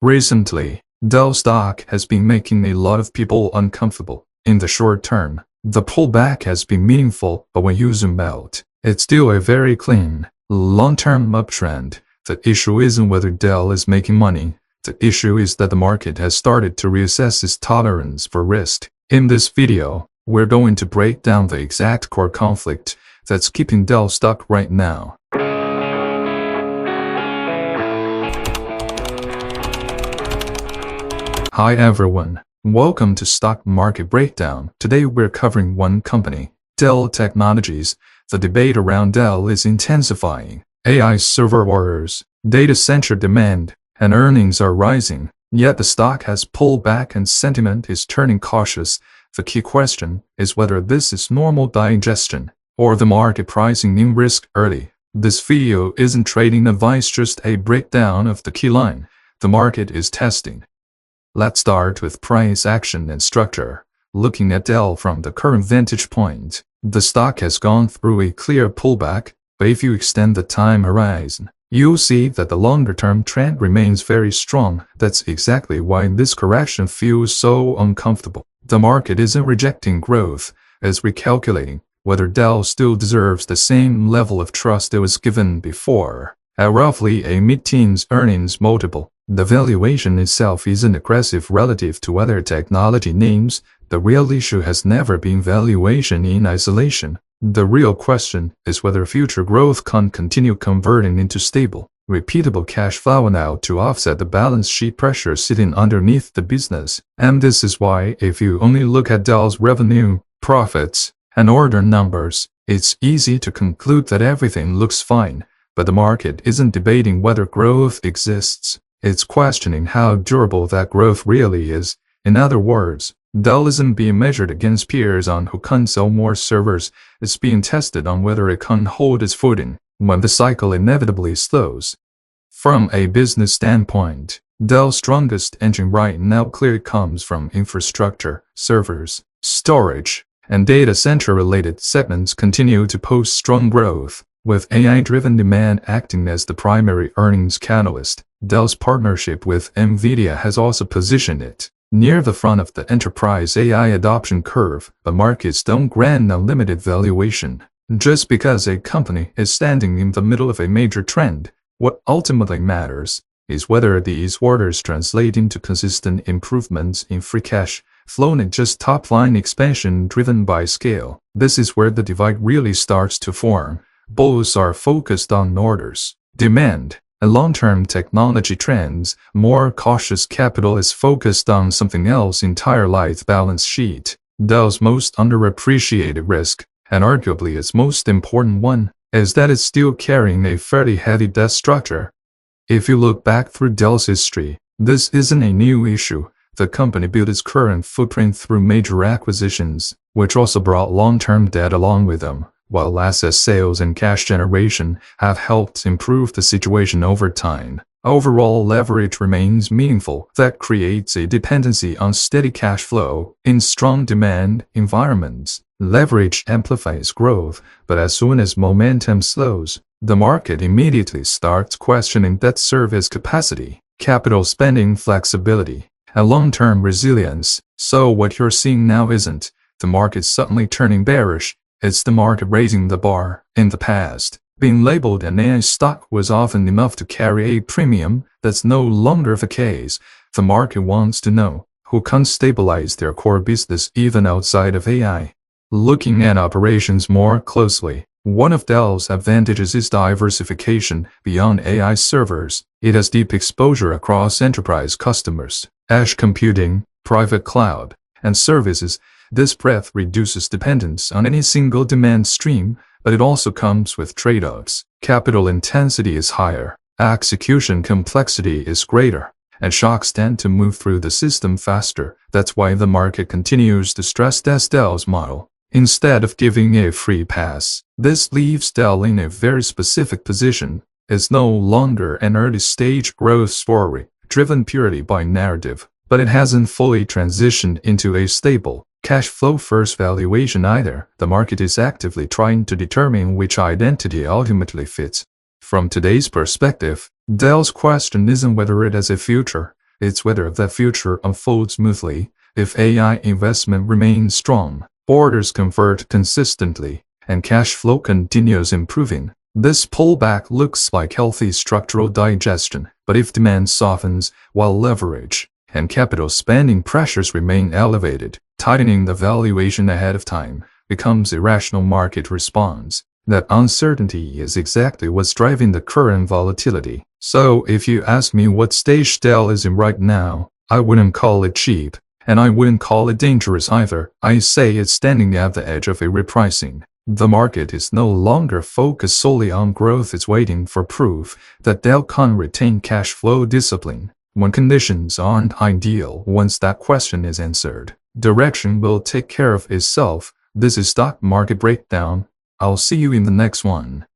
Recently, Dell stock has been making a lot of people uncomfortable. In the short term, the pullback has been meaningful, but when you zoom out, it's still a very clean, long-term uptrend. The issue isn't whether Dell is making money. The issue is that the market has started to reassess its tolerance for risk. In this video, we're going to break down the exact core conflict that's keeping Dell stuck right now. Hi everyone, welcome to Stock Market Breakdown. Today we're covering one company, Dell Technologies. The debate around Dell is intensifying. AI server orders, data center demand, and earnings are rising, yet the stock has pulled back and sentiment is turning cautious. The key question is whether this is normal digestion or the market pricing in risk early. This video isn't trading advice, just a breakdown of the key line the market is testing. Let's start with price action and structure. Looking at Dell from the current vantage point, the stock has gone through a clear pullback, but if you extend the time horizon, you'll see that the longer-term trend remains very strong. That's exactly why this correction feels so uncomfortable. The market isn't rejecting growth, it's recalculating whether Dell still deserves the same level of trust it was given before. At roughly a mid-teens earnings multiple, the valuation itself isn't aggressive relative to other technology names. The real issue has never been valuation in isolation. The real question is whether future growth can continue converting into stable, repeatable cash flow now to offset the balance sheet pressure sitting underneath the business. And this is why, if you only look at Dell's revenue, profits, and order numbers, it's easy to conclude that everything looks fine. But the market isn't debating whether growth exists. It's questioning how durable that growth really is. In other words, Dell isn't being measured against peers on who can sell more servers. It's being tested on whether it can hold its footing when the cycle inevitably slows. From a business standpoint, Dell's strongest engine right now clearly comes from infrastructure, servers, storage, and data center-related segments continue to post strong growth, with AI-driven demand acting as the primary earnings catalyst. Dell's partnership with NVIDIA has also positioned it near the front of the enterprise AI adoption curve, but markets don't grant unlimited valuation just because a company is standing in the middle of a major trend. What ultimately matters is whether these orders translate into consistent improvements in free cash flow, not just top-line expansion driven by scale. This is where the divide really starts to form. Bulls are focused on orders, demand, and long-term technology trends. More cautious capital is focused on something else entirely: the balance sheet. Dell's most underappreciated risk, and arguably its most important one, is that it's still carrying a fairly heavy debt structure. If you look back through Dell's history, this isn't a new issue. The company built its current footprint through major acquisitions, which also brought long-term debt along with them, while asset sales and cash generation have helped improve the situation over time. Overall leverage remains meaningful. That creates a dependency on steady cash flow. In strong demand environments, leverage amplifies growth, but as soon as momentum slows, the market immediately starts questioning debt service capacity, capital spending flexibility, and long-term resilience. So what you're seeing now isn't the market suddenly turning bearish. It's the market raising the bar. In the past, being labeled an AI stock was often enough to carry a premium. That's no longer the case. The market wants to know who can stabilize their core business even outside of AI. Looking at operations more closely, one of Dell's advantages is diversification beyond AI servers. It has deep exposure across enterprise customers, edge computing, private cloud, and services. This breadth reduces dependence on any single demand stream, but it also comes with trade-offs. Capital intensity is higher, execution complexity is greater, and shocks tend to move through the system faster. That's why the market continues to stress test Dell's model instead of giving a free pass. This leaves Dell in a very specific position. It's no longer an early-stage growth story driven purely by narrative, but it hasn't fully transitioned into a stable, cash flow first valuation either. The market is actively trying to determine which identity ultimately fits. From today's perspective, Dell's question isn't whether it has a future, It's whether the future unfolds smoothly, if AI investment remains strong, orders convert consistently, and cash flow continues improving. This pullback looks like healthy structural digestion, but if demand softens while leverage and capital spending pressures remain elevated, tightening the valuation ahead of time becomes irrational market response. That uncertainty is exactly what's driving the current volatility. So if you ask me what stage Dell is in right now, I wouldn't call it cheap, and I wouldn't call it dangerous either. I say it's standing at the edge of a repricing. The market is no longer focused solely on growth, it's waiting for proof that Dell can retain cash flow discipline. When conditions aren't ideal, once that question is answered, direction will take care of itself. This is Stock Market Breakdown. I'll see you in the next one.